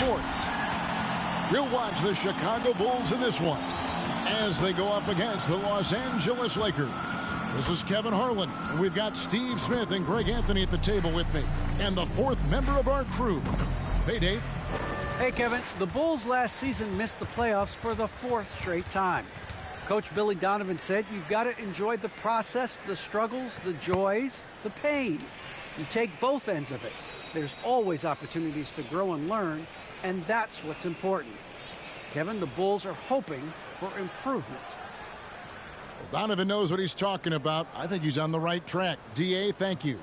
sports. You'll watch the Chicago Bulls in this one as they go up against the Los Angeles Lakers. This is Kevin Harlan, and we've got Steve Smith and Greg Anthony at the table with me, and the fourth member of our crew. Hey, Dave. Hey, Kevin. The Bulls last season missed the playoffs for the fourth straight time. Coach Billy Donovan said you've got to enjoy the process, the struggles, the joys, the pain. You take both ends of it. There's always opportunities to grow and learn, and that's what's important. Kevin, the Bulls are hoping for improvement. Well, Donovan knows what he's talking about. I think he's on the right track. D.A., thank you.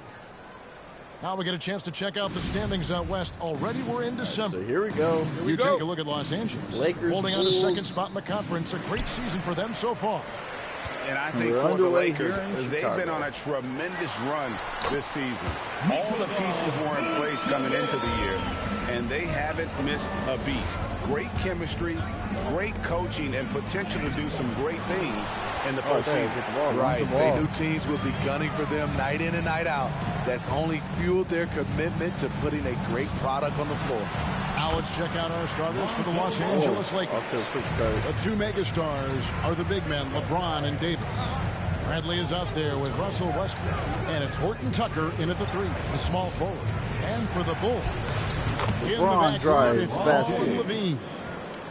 Now we get a chance to check out the standings out west. Already we're in December. So here we go. You take a look at Los Angeles. Lakers holding on to second spot in the conference. A great season for them so far. And I think for the Lakers, they've been on a tremendous run this season. All the pieces were in place coming into the year, and they haven't missed a beat. Great chemistry, great coaching, and potential to do some great things in the postseason. Right. They knew teams would be gunning for them night in and night out. That's only fueled their commitment to putting a great product on the floor. Now let's check out our starters for the Los Angeles Lakers. The two megastars are the big men, LeBron and Davis. Bradley is out there with Russell Westbrook. And it's Horton Tucker in at the three, the small forward. And for the Bulls, LeBron drives basket. Levine.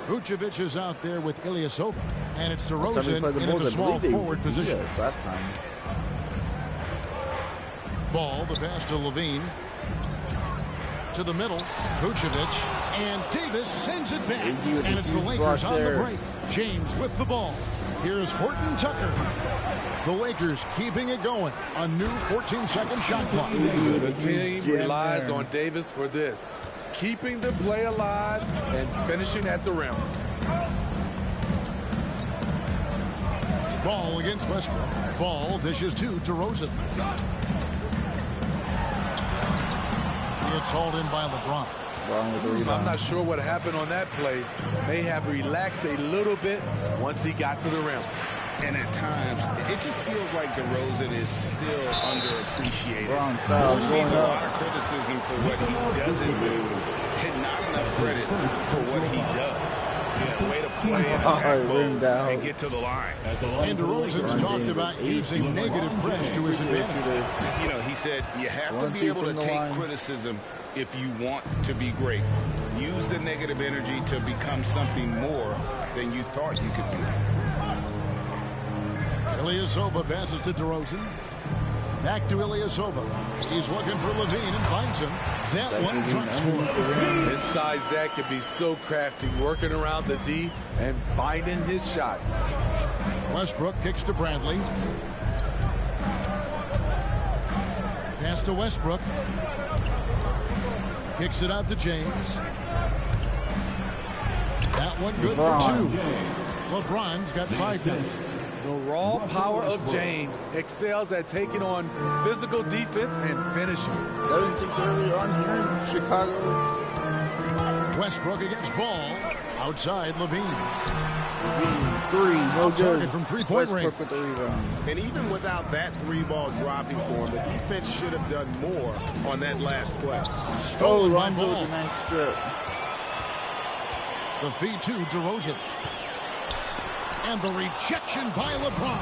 Vucevic is out there with Ilyasova. And it's DeRozan in the small forward position. Yes, last time. Ball, the pass to Levine. To the middle, Vucevic, and Davis sends it back. And it's the Lakers on the break. James with the ball. Here's Horton Tucker. The Lakers keeping it going. A new 14-second shot clock. The team relies on Davis for this. Keeping the play alive and finishing at the rim. Ball against Westbrook. Ball dishes to DeRozan. It's hauled in by LeBron. I'm not sure what happened on that play. May have relaxed a little bit once he got to the rim. And at times, it just feels like DeRozan is still underappreciated. Foul, Receives a lot of criticism for what he doesn't do, and not enough credit for what he does. Way to play in attack mode and get to the line. And DeRozan's talked about using negative press to his advantage. You know, he said you have to be able to take criticism if you want to be great. Use the negative energy to become something more than you thought you could be. Ilyasova passes to DeRozan. Back to Ilyasova. He's looking for Levine and finds him. That one drops for him. Inside Zach can be so crafty, working around the D and finding his shot. Westbrook kicks to Bradley. Pass to Westbrook. Kicks it out to James. That one good for two. LeBron's got 5 minutes. The raw power of James excels at taking on physical defense and finishing. 7-6 early on here in Chicago. Westbrook against Ball. Outside Levine. Three, no good. Target from three-point range. Westbrook with the rebound. And even without that three-ball dropping for him, the defense should have done more on that last play. Stolen by Lonzo with Ball. a nice strip. The feed to DeRozan. And the rejection by LeBron.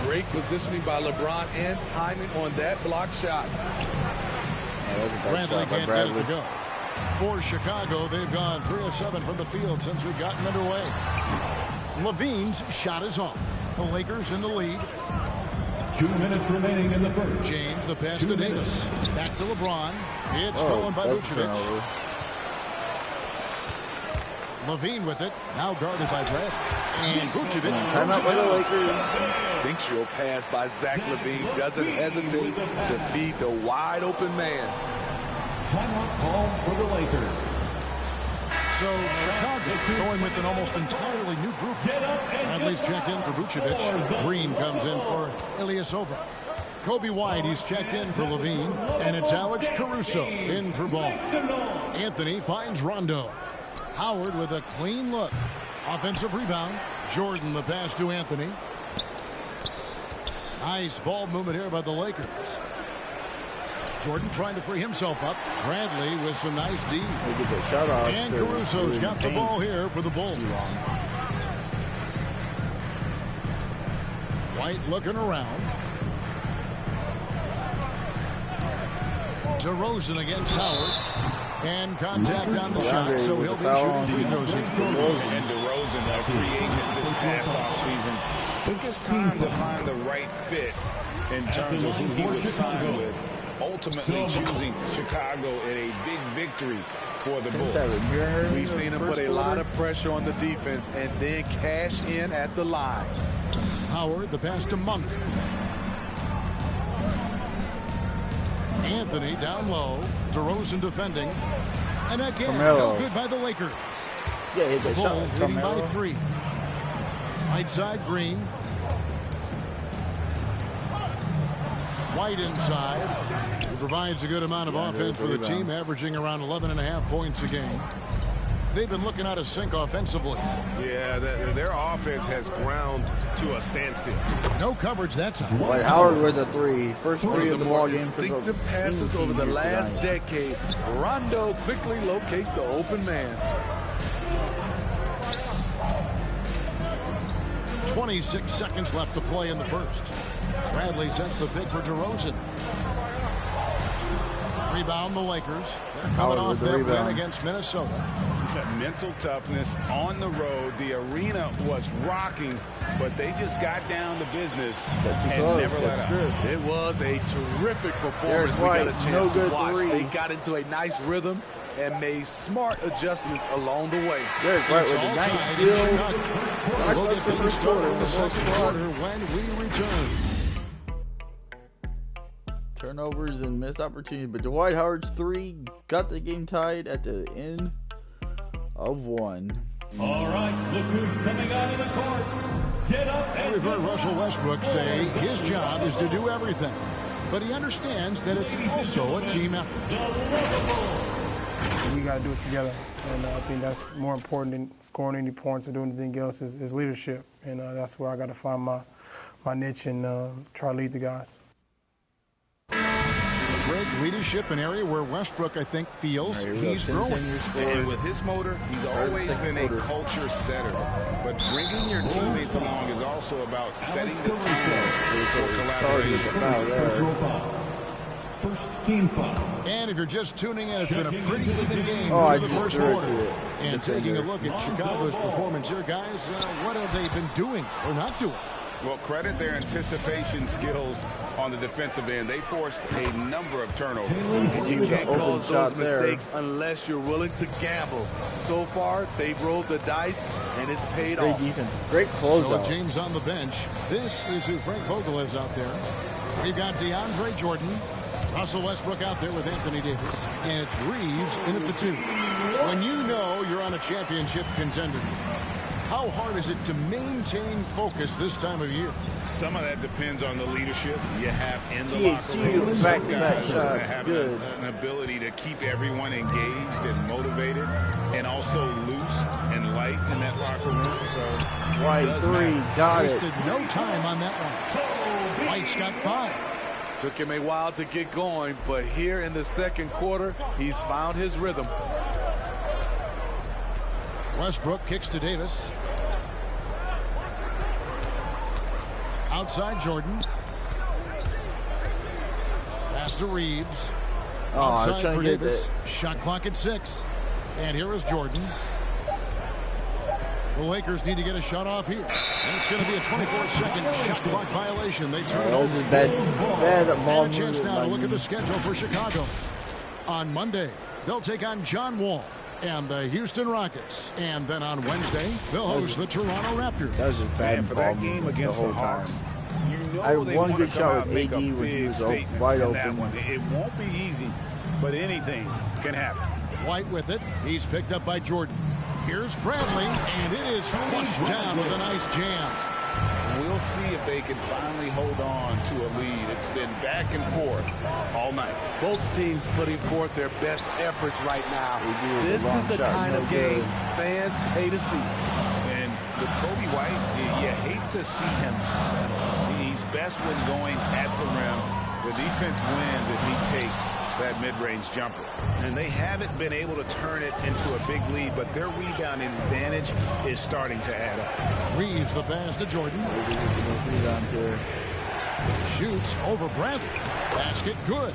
Great positioning by LeBron and timing on that block shot. Bradley can't get it to go. For Chicago, they've gone 3 of 7 from the field since we've gotten underway. Levine's shot is off. The Lakers in the lead. 2 minutes remaining in the first. James, the pass to Davis. Back to LeBron. It's stolen by Vucevic. Levine with it. Now guarded by Brad. And Vucevic throws it down. Instinctual pass by Zach Levine. Doesn't hesitate to feed the wide open man. Timeout call for the Lakers. So Chicago going with an almost entirely new group. Bradley's checked in for Vucevic. Green comes in for Ilyasova. Kobe White, he's checked in for Levine. And it's Alex Caruso in for Ball. Anthony finds Rondo. Howard with a clean look. Offensive rebound. Jordan the pass to Anthony. Nice ball movement here by the Lakers. Jordan trying to free himself up. Bradley with some nice D. They get the shot off. And Caruso's got the ball here for the Bulls. White looking around. DeRozan against Howard. And contact on the shot, so he'll be shooting free throws here. And DeRozan, a free agent this past offseason, took his time to find the right fit in terms of who he would sign with, ultimately choosing Chicago in a big victory for the Bulls. We've seen him put a lot of pressure on the defense and then cash in at the line. Howard, the pass to Monk. Anthony down low. DeRozan defending. And again, no good by the Lakers. Yeah, the Bulls leading by 3. Right side, Green. White inside. He provides a good amount of offense for the team, averaging around 11.5 points a game. They've been looking out of sync offensively. Yeah, their offense has ground to a standstill. No coverage that time. White Howard with a 3. First 3 of the ball game. Instinctive passes over the last decade. Rondo quickly locates the open man. 26 seconds left to play in the first. Bradley sets the pick for DeRozan. Rebound the Lakers. They're coming off that win against Minnesota. Mental toughness on the road. The arena was rocking, but they just got down to business and never let up. It was a terrific performance. We got a chance to watch. They got into a nice rhythm and made smart adjustments along the way. Derek White with a nice steal. We'll get things started in the second quarter when we return. Turnovers and missed opportunities, but Dwight Howard's 3 got the game tied at the end of 1. All right, look who's coming out of the court. Get up and We've heard Russell Westbrook say his job is to do everything, but he understands that it's also a team effort. We got to do it together, and I think that's more important than scoring any points or doing anything else is leadership, and that's where I got to find my niche and try to lead the guys. Great leadership, an area where Westbrook, I think, feels he's growing. And with his motor, he's always been a culture setter. But bringing your teammates along is also about setting the tone for collaboration. First team foul. And if you're just tuning in, it's been a pretty even game for the first quarter. And taking a look at Chicago's performance here, guys, what have they been doing or not doing? Well, credit their anticipation skills on the defensive end. They forced a number of turnovers. You can't cause those mistakes unless you're willing to gamble. So far, they've rolled the dice, and it's paid off. Great defense. Great closeout. So James on the bench. This is who Frank Vogel is out there. We've got DeAndre Jordan, Russell Westbrook out there with Anthony Davis, and it's Reeves in at the 2. When you know you're on a championship contender, how hard is it to maintain focus this time of year? Some of that depends on the leadership you have in the locker room. Some guys have an ability to keep everyone engaged and motivated and also loose and light in that locker room. So White 3, got it. Wasted no time on that one. White's got 5. Took him a while to get going, but here in the second quarter, he's found his rhythm. Westbrook kicks to Davis. Outside Jordan. Pass to Reeves. Outside for Davis. Shot clock at 6. And here is Jordan. The Lakers need to get a shot off here. And it's going to be a 24-second shot clock violation. They turn it over. Bad ball. And a chance now to look at the schedule for Chicago. On Monday, they'll take on John Wall and the Houston Rockets. And then on Wednesday, they'll host the Toronto Raptors. That was just bad for that game against the Hawks. You know I had one good shot with AD when he was wide open. It won't be easy, but anything can happen. White with it. He's picked up by Jordan. Here's Bradley, and it is flushed down with a nice jam. We'll see if they can finally hold on to a lead. It's been back and forth all night. Both teams putting forth their best efforts right now. This is the kind of game fans pay to see. And with Kobe White, you hate to see him settle. He's best when going at the rim The defense wins if he takes that mid-range jumper. And they haven't been able to turn it into a big lead, but their rebounding advantage is starting to add up. Reeves the pass to Jordan. Shoots over Bradley. Basket good.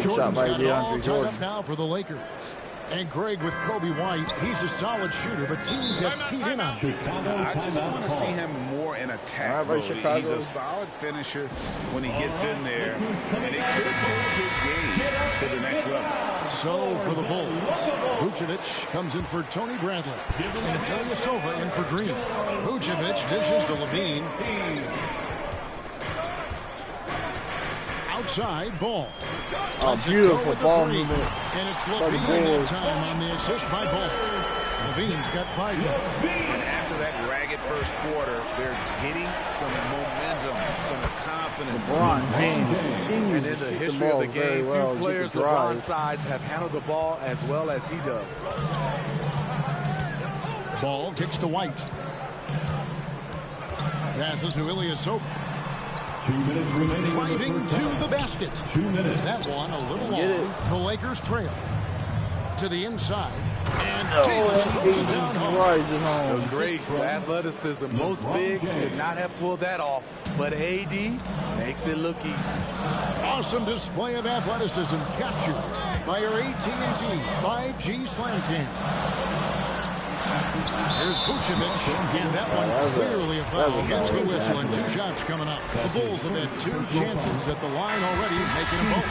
Jordan's got it all tied up now for the Lakers. And Greg with Kobe White, he's a solid shooter, but teams have keyed in on him. I just want to see him more in attack mode. He's a solid finisher when he gets in there, and it could take his game to the next level. So for the Bulls, Vucevic comes in for Tony Bradley, and it's Ilyasova in for Green. Vucevic dishes to Levine. Outside ball. Oh, beautiful ball movement. And it's Levine that time on the assist by Ball. Levine's got 5 now. And after that ragged first quarter, they're getting some momentum, some confidence. LeBron James continues and in the to shoot history the ball of the game, very well. few players LeBron's size have handled the ball as well as he does. Ball kicks to White. Passes to Ilyasova. 2 minutes remaining. Driving to the basket. 2 minutes. That one a little long. The Lakers trail. To the inside. And Davis throws it down home. The grace, the athleticism. Most bigs could not have pulled that off, but AD makes it look easy. Awesome display of athleticism captured by your AT&T 5G Slam Cam. Here's Vucevic, and that one clearly a foul against the whistle, and 2 shots coming up. The Bulls have had 2 chances at the line already, making them both.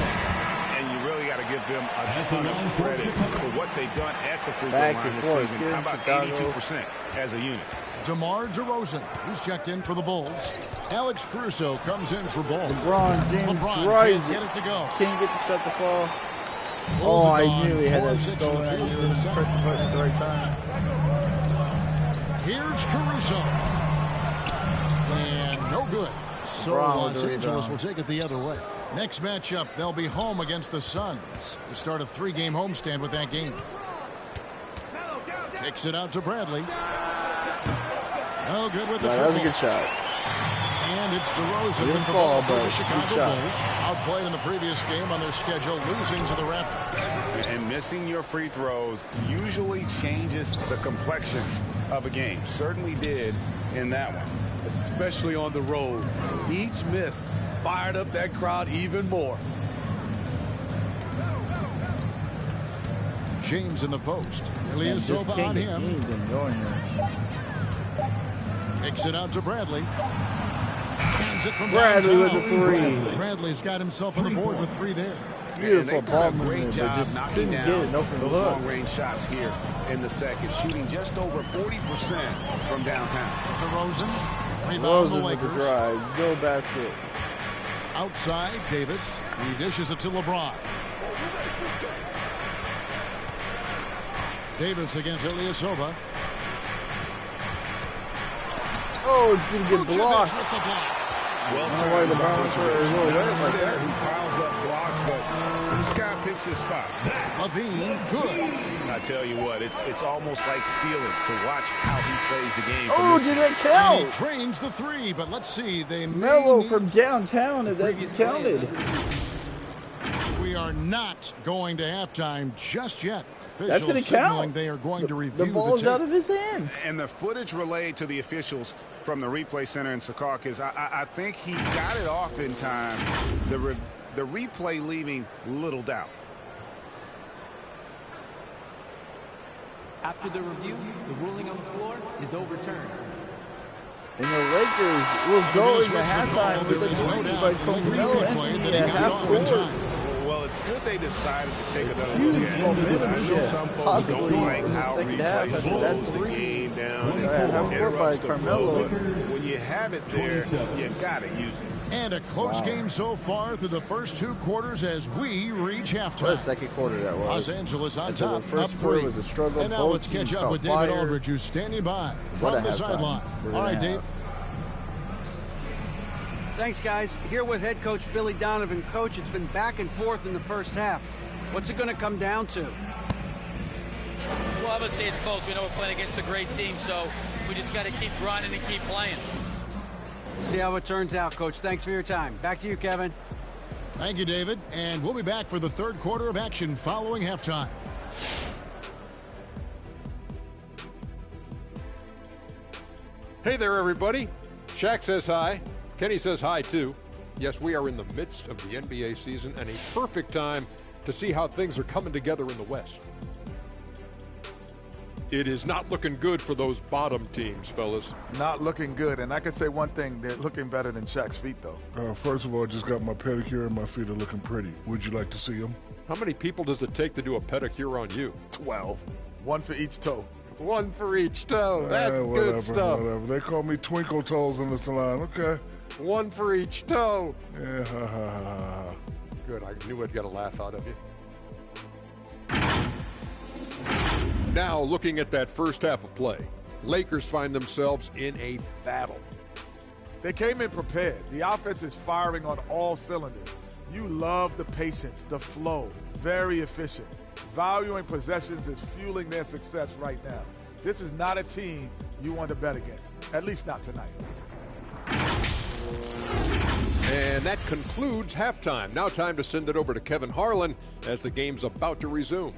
And you really got to give them a ton of credit for what they've done at the free throw line this season. How about 82% as a unit? DeMar DeRozan, he's checked in for the Bulls. Alex Caruso comes in for Ball. LeBron James can't get it to go. Can't get the shot to fall. Oh, I knew he had that stolen. I didn't press the button at the right time. Here's Caruso. And no good. So Los Angeles will take it the other way. Next matchup, they'll be home against the Suns. They start a 3-game homestand with that game. Kicks it out to Bradley. No good with the that was a good shot. And it's DeRozan with the ball for the Chicago Bulls. Outplayed in the previous game on their schedule, losing to the Raptors. And missing your free throws usually changes the complexion of a game. Certainly did in that one. Especially on the road. Each miss fired up that crowd even more. James in the post. Ilyasova on him. Kicks it out to Bradley. Hands it from Bradley downtown. with a 3. Bradley's got himself on the board with 3 there. Beautiful ball movement, but just couldn't get it. Open those look. long-range shots here in the second, shooting just over 40% from downtown. DeRozan, rebound the Lakers. With the drive, go basket. Outside, Davis. He dishes it to LeBron. Davis against Ilyasova. Oh, it's going to get blocked. With the block. Well, I don't know why LeBron's a little wet like that. Who piles up blocks, but this guy picks his spot. Levine, good. I tell you what, it's almost like stealing to watch how he plays the game. Oh, did that count? He trains the 3, but let's see. They Melo from downtown, if that counted. We are not going to halftime just yet. That's going to count. They are going to review the ball's out of his hands. And the footage relayed to the officials from the replay center in Secaucus, I think he got it off in time. The replay leaving little doubt. After the review, the ruling on the floor is overturned. And the Lakers will go into halftime with a 3 by Carmelo Anthony at half court. Well, it's good they decided to take another look at it. I know some folks don't like how replays slows the game down and interrupts the flow, but when you have it there, you got to use it. And a close game so far through the first 2 quarters as we reach halftime. What a second quarter that was. Los Angeles on Until top, the first up 3. quarter was a struggle. And now let's catch up with David Aldridge, who's standing by from the sideline. All right, Dave. Thanks, guys. Here with head coach Billy Donovan. Coach, it's been back and forth in the first half. What's it going to come down to? Well, obviously it's close. We know we're playing against a great team, so we just got to keep grinding and keep playing. See how it turns out, Coach. Thanks for your time. Back to you, Kevin. Thank you, David. And we'll be back for the third quarter of action following halftime. Hey there, everybody. Shaq says hi. Kenny says hi, too. Yes, we are in the midst of the NBA season and a perfect time to see how things are coming together in the West. It is not looking good for those bottom teams, fellas. Not looking good. And I can say one thing, they're looking better than Shaq's feet, though. First of all, I just got my pedicure and my feet are looking pretty. Would you like to see them? How many people does it take to do a pedicure on you? 12. One for each toe. One for each toe. That's good stuff. Whatever. They call me Twinkle Toes in the salon. Okay. One for each toe. Yeah, ha, ha, ha, ha. Good. I knew I'd get a laugh out of you. Now, looking at that first half of play, Lakers find themselves in a battle. They came in prepared. The offense is firing on all cylinders. You love the patience, the flow, very efficient. Valuing possessions is fueling their success right now. This is not a team you want to bet against, at least not tonight. And that concludes halftime. Now time to send it over to Kevin Harlan as the game's about to resume.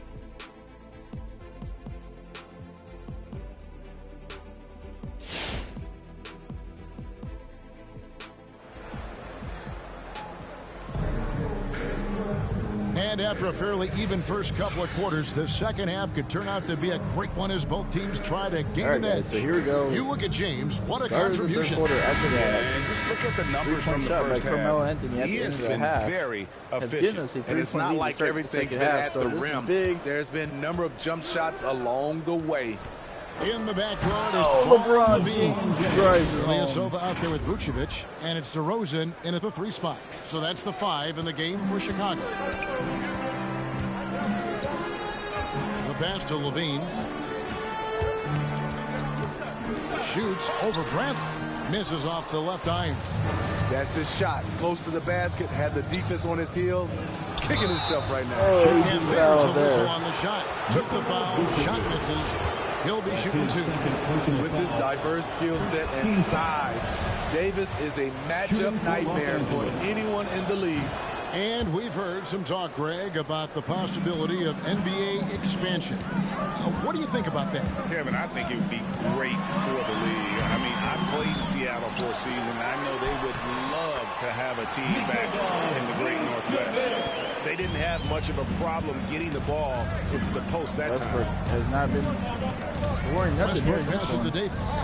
And after a fairly even first couple of quarters, the second half could turn out to be a great one as both teams try to gain an edge. So here we go. You look at James, what a Started contribution. The third quarter after that. And just look at the numbers from the first half. He has been very efficient. And it's not like everything's been at the rim. There's been a number of jump shots along the way. In the backcourt, LeBron James drives it home. out there with Vucevic, and it's DeRozan in at the 3 spot. So that's the 5 in the game for Chicago. The pass to Levine. Shoots over Bradley. Misses off the left iron. That's his shot. Close to the basket. Had the defense on his heels. Kicking himself right now. Oh, and there's the whistle on the shot. Took the foul. Shot misses. He'll be shooting 2. With his diverse skill set and size, Davis is a matchup nightmare for anyone in the league. And we've heard some talk, Greg, about the possibility of NBA expansion. What do you think about that? Kevin, I think it would be great for the league. I mean, I played in Seattle for a season. I know they would love to have a team back in the great Northwest. They didn't have much of a problem getting the ball into the post that Westbrook time. has not been scoring nothing here. Westbrook passes to Davis.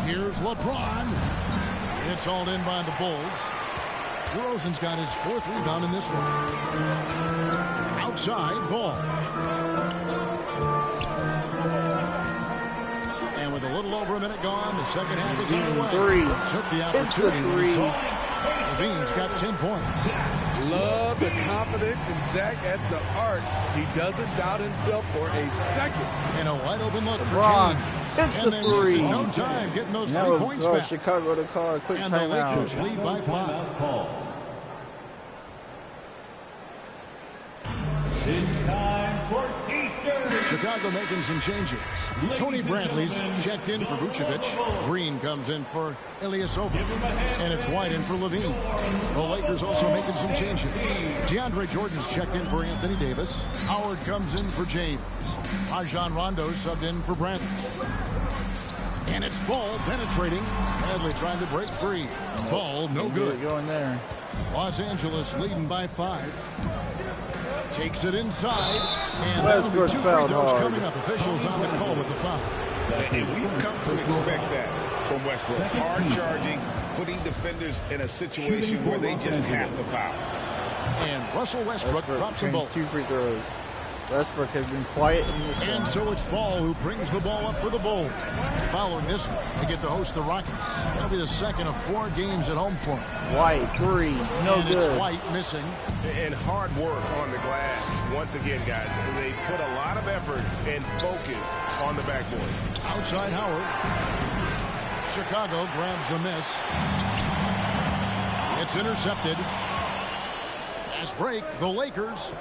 Here's LeBron. It's hauled in by the Bulls. DeRozan's got his 4th rebound in this one. Outside ball. And with a little over a minute gone, the second half is underway. Took the opportunity. Levine's got 10 points. Love the confidence in Zach at the arc. He doesn't doubt himself for a second. And a wide open look for LeBron. James. It's the 3. No time getting those 3 points back. back. Chicago to call a quick and the Lakers timeout. lead by 5. It's time for T-shirts. Chicago making some changes. Tony Bradley's checked in for Vucevic. Green comes in for Ilyasova. And it's White in for Levine. The Lakers also making some changes. DeAndre Jordan's checked in for Anthony Davis. Howard comes in for James. Rajon Rondo subbed in for Bradley. And it's Ball penetrating. Bradley trying to break free. Ball no good. Going there. Los Angeles leading by 5. Takes it inside, and that'll be 2 free throws coming up. Officials on the call with the foul. And we've come to expect that from Westbrook. Hard charging, putting defenders in a situation where they just have to foul. And Russell Westbrook drops the ball. 2 free throws. Westbrook has been quiet in this And one. so it's Ball who brings the ball up for the Bulls. Following this one, they get to host the Rockets. That'll be the second of 4 games at home for them. White, 3, no and good. It's White missing. And hard work on the glass. Once again, guys, they put a lot of effort and focus on the backboard. Outside Howard. Chicago grabs the miss. It's intercepted. Fast break, the Lakers.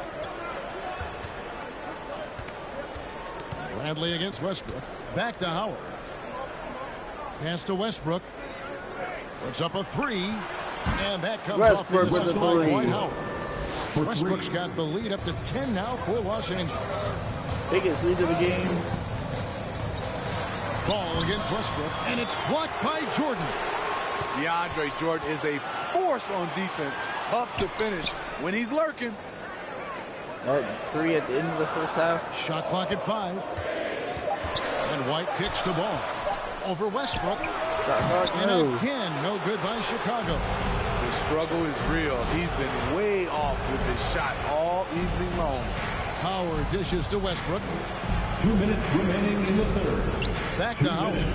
Bradley against Westbrook. Back to Howard. Pass to Westbrook. Puts up a 3. And that comes Westbrook off the with the by three. Dwight Howard. Westbrook's got the lead up to 10 now for Los Angeles. Biggest lead of the game. Ball against Westbrook, and it's blocked by Jordan. DeAndre Jordan is a force on defense. Tough to finish when he's lurking. Three at the end of the first half. Shot clock at 5. And White kicks the ball over Westbrook. And again, no good by Chicago. The struggle is real. He's been way off with his shot all evening long. Howard dishes to Westbrook. 2 minutes remaining in the third. Back to Howard.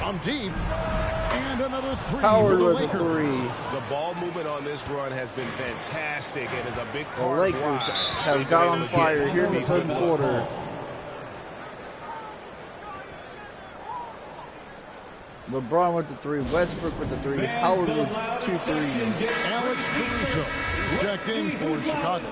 I'm deep. And another three Howard for the with Lakers. the three. The ball movement on this run has been fantastic and is a big part The Lakers of why have got on fire here in the third quarter. LeBron with the three, Westbrook with the three, Howard with 2 threes. Alex Caruso is checked in for Chicago.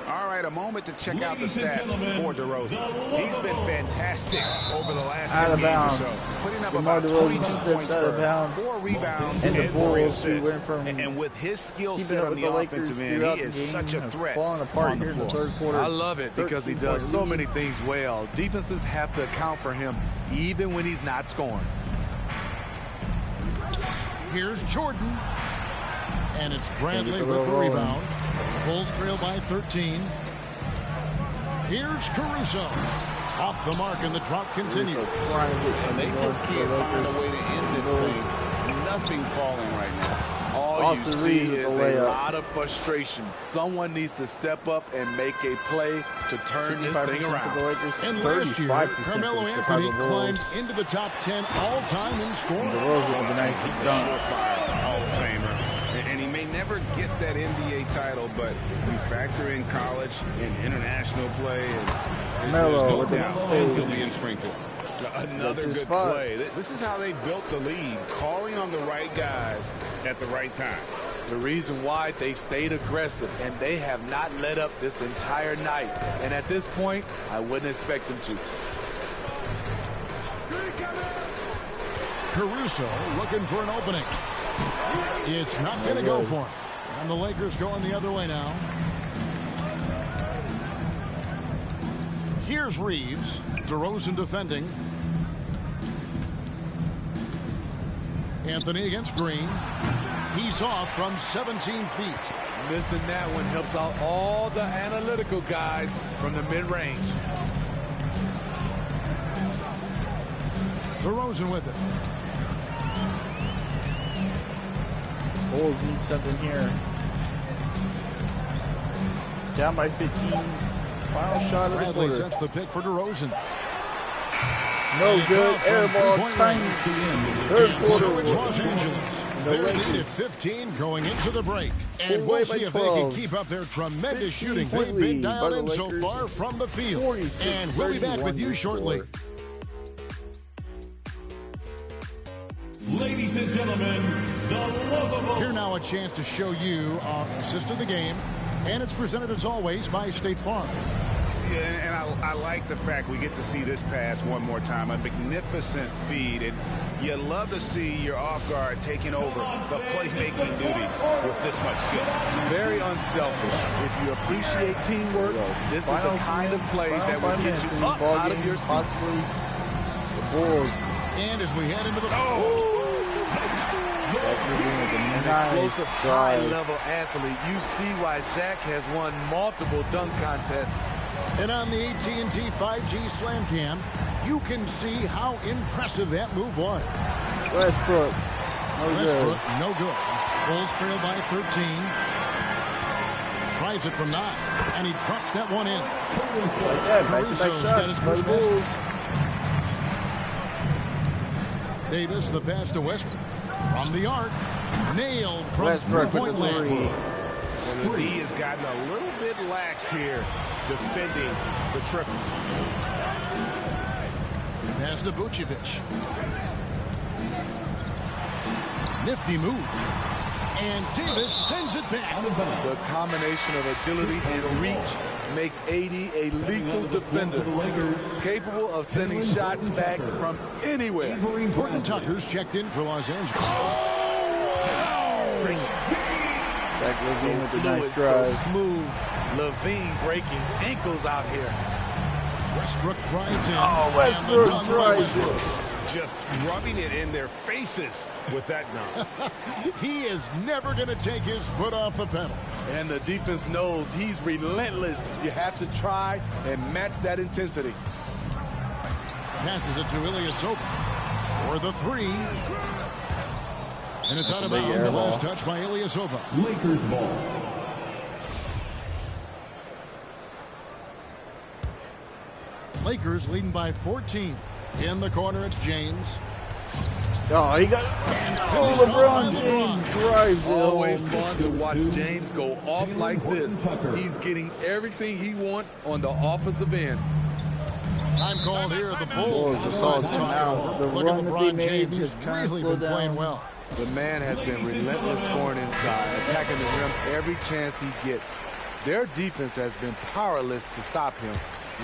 All right, a moment to check out the stats for DeRozan. He's been fantastic over the last 10 games or so, putting up about 22 points per 4 rebounds and 3 assists. And with his skill set on the offensive end, he is such a threat on the floor. I love it because he does so many things well. Defenses have to account for him even when he's not scoring. Here's Jordan. And it's Bradley with the rebound. Bulls trail by 13. Here's Caruso. Off the mark, and the drought continues. And they just can't find a way to end this thing. Nothing falling right now. All you see is a lot of frustration. Someone needs to step up and make a play to turn this thing around. And last year, Carmelo Anthony climbed into the top 10 all-time in scoring. He's a Hall of Famer. And he may never get that NBA title, but you factor in college and international play, and there's no doubt he'll be in Springfield. Another good play. This is how they built the lead, calling on the right guys at the right time. The reason why they've stayed aggressive, and they have not let up this entire night. And at this point, I wouldn't expect them to. Caruso looking for an opening. It's not going to go for him. And the Lakers going the other way now. Here's Reeves. DeRozan defending. Anthony against Green. He's off from 17 feet. Missing that one helps out all the analytical guys from the mid-range. DeRozan with it. Bulls need something here. Down by 15. Final shot of the quarter. Sets the pick for DeRozan. No good. Air ball. Tiny. Third quarter. Los Angeles. They're lead at 15 going into the break. And we'll see if they can keep up their tremendous shooting. They've been dialed in so far from the field. And we'll be back with you shortly. Ladies and gentlemen, the lovable. Here now a chance to show you our assist of the game. And it's presented as always by State Farm. Yeah, and I like the fact we get to see this pass one more time. A magnificent feed. And you love to see your off guard taking over the playmaking duties with this much skill. Very unselfish. If you appreciate teamwork, this is the kind of play that will get you up out of your seat. Possibly the Bulls. And as we head into the... An explosive, high-level athlete. You see why Zach has won multiple dunk contests. And on the AT&T 5G Slam Cam, you can see how impressive that move was. Westbrook. No good. Bulls trail by 13. Tries it from 9. And he drops that one in. Caruso's got his first basket. Davis, the pass to Westbrook. From the arc. Nailed from three-point land. And the D has gotten a little bit laxed here defending the triple. Pass to Vucevic. Nifty move. And Davis sends it back. The combination of agility and reach makes AD a lethal defender, capable of sending shots back from anywhere. Horton Tucker's checked in for Los Angeles. Great Vucevic. Back Levine with the fluid, nice drive. so smooth. Levine breaking ankles out here. Westbrook drives in. Oh, Westbrook drives it. Just rubbing it in their faces with that dunk. He is never going to take his foot off the pedal. And the defense knows he's relentless. You have to try and match that intensity. Passes it to Ilyasova for the three. And it's out of big bounds. air ball. Last touch by Ilyasova. Lakers ball. Lakers leading by 14. In the corner, it's James. Oh, he got it. Oh, LeBron James drives it. Always fun to watch James go off like this. He's getting everything he wants on the offensive end. Time called here. The Bulls just saw a timeout. The Look at run that they LeBron made James. He's has kind of really slowed been playing down. well. The man has been relentless scoring inside, attacking the rim every chance he gets. Their defense has been powerless to stop him.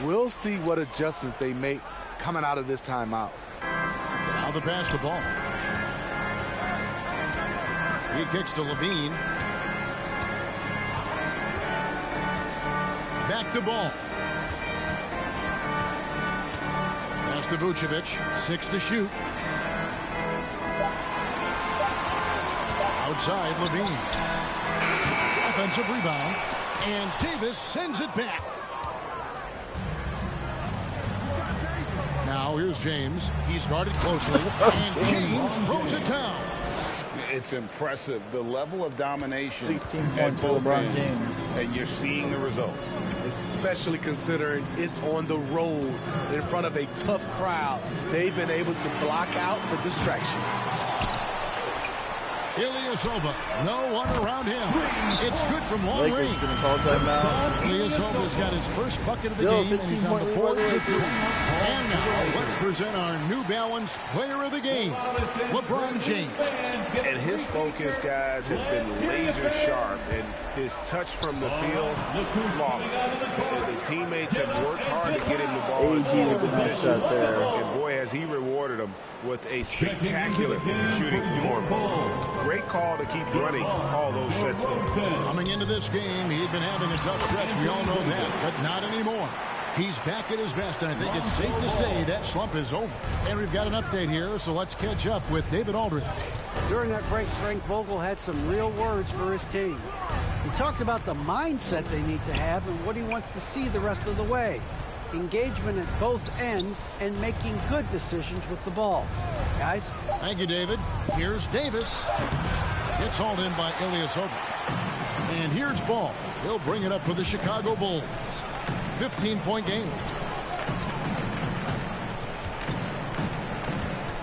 We'll see what adjustments they make coming out of this timeout. Now the pass to Ball. He kicks to Levine. Back to Ball. Pass to Vucevic. 6 to shoot. Outside Levine. Offensive rebound. And Davis sends it back. Now here's James. He's guarded closely. And James throws it down. It's impressive, the level of domination 16 at points for both LeBron ends, James. and you're seeing the results. Especially considering it's on the road in front of a tough crowd. They've been able to block out the distractions. Ilyasova, no one around him. It's good from long Lakers range. going to call timeout. Ilyasova's got his first bucket of the Still game, and he's on the 4th lead. victory. And now let's present our New Balance Player of the Game, LeBron James. And his focus, guys, has been laser sharp, and his touch from the field, flawless. The teammates have worked hard to get him the ball in AG scoring with the nice position, shot there. and boy, has he rewarded them with a spectacular shooting performance. Great call to keep running all those sets for him. Coming into this game, he'd been having a tough stretch. We all know that, but not anymore. He's back at his best, and I think it's safe to say that slump is over. And we've got an update here, so let's catch up with David Aldridge. During that break, Frank Vogel had some real words for his team. He talked about the mindset they need to have and what he wants to see the rest of the way. Engagement at both ends and making good decisions with the ball. Guys? Thank you, David. Here's Davis. Gets hauled in by Ilyasova. And here's Ball. He'll bring it up for the Chicago Bulls. 15-point game.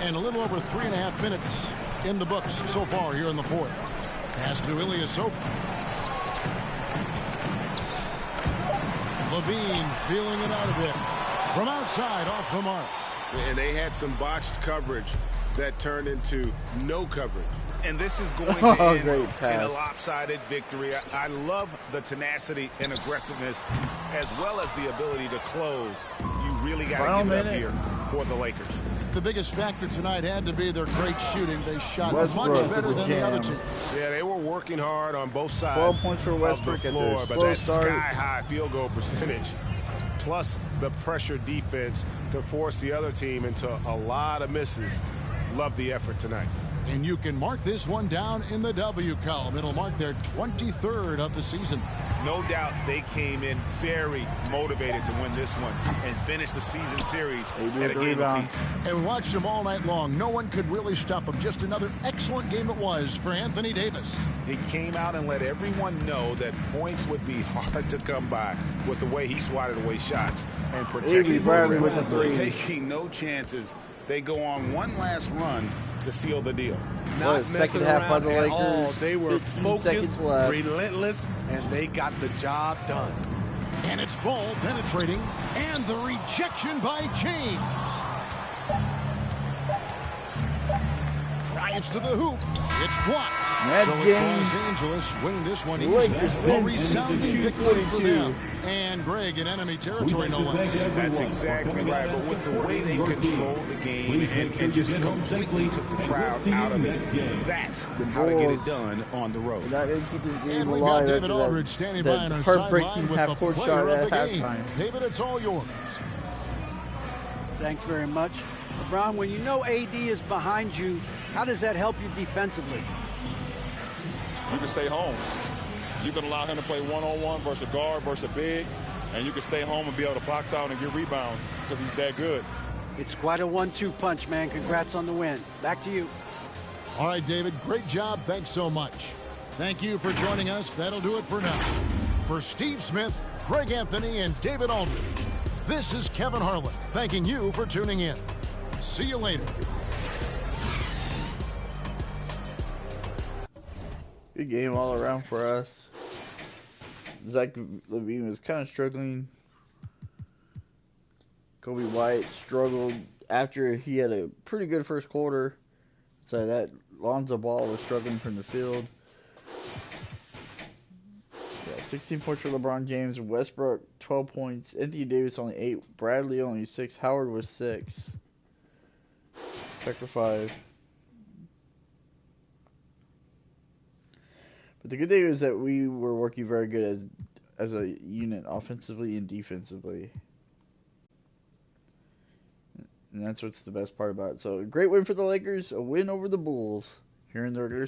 And a little over 3.5 minutes in the books so far here in the fourth. Pass to Ilyasova. Levine feeling it out a bit. From outside, off the mark. And they had some botched coverage that turned into no coverage. And this is going to end in a lopsided victory. I love the tenacity and aggressiveness, as well as the ability to close. You really got to give it up here for the Lakers. The biggest factor tonight had to be their great shooting. They shot Westbrook much better than the other two. Yeah, they were working hard on both sides 12 points for Westbrook of the at floor, their but slow that start. sky-high field goal percentage, plus the pressure defense to force the other team into a lot of misses. Love the effort tonight. And you can mark this one down in the W column. It'll mark their 23rd of the season. No doubt they came in very motivated to win this one and finish the season series at a game apiece. And we watched them all night long. No one could really stop them. Just another excellent game it was for Anthony Davis. He came out and let everyone know that points would be hard to come by with the way he swatted away shots and protected Bradley with the three. taking no chances. They go on one last run to seal the deal. Not second half by the Lakers. All. They were 15 focused, seconds left. relentless, and they got the job done. And it's Ball penetrating, and the rejection by James. Pass to the hoop. It's blocked. So it's Los Angeles winning this one easily. A resounding victory for them. And Greg in enemy territory, no less. That's exactly right. But with the way they controlled the game and just completely took the crowd out of it, that's how to get it done on the road. Not going to keep this game and we alive got David Aldridge standing by on our sideline with the player of the game. David, it's all yours. Thanks very much. LeBron, when you know AD is behind you, how does that help you defensively? You can stay home. You can allow him to play one-on-one versus a guard versus a big, and you can stay home and be able to box out and get rebounds because he's that good. It's quite a 1-2 punch, man. Congrats on the win. Back to you. All right, David, great job. Thanks so much. Thank you for joining us. That'll do it for now. For Steve Smith, Craig Anthony, and David Aldridge, this is Kevin Harlan thanking you for tuning in. See you later. Good game all around for us. Zach LaVine was kind of struggling. Kobe White struggled after he had a pretty good first quarter. So that Lonzo Ball was struggling from the field. 16 points for LeBron James. Westbrook 12 points. Anthony Davis only 8. Bradley only 6. Howard was 6. Tucker 5. But the good thing is that we were working very good as a unit, offensively and defensively. And that's what's the best part about it. So, a great win for the Lakers. A win over the Bulls here in the regular season.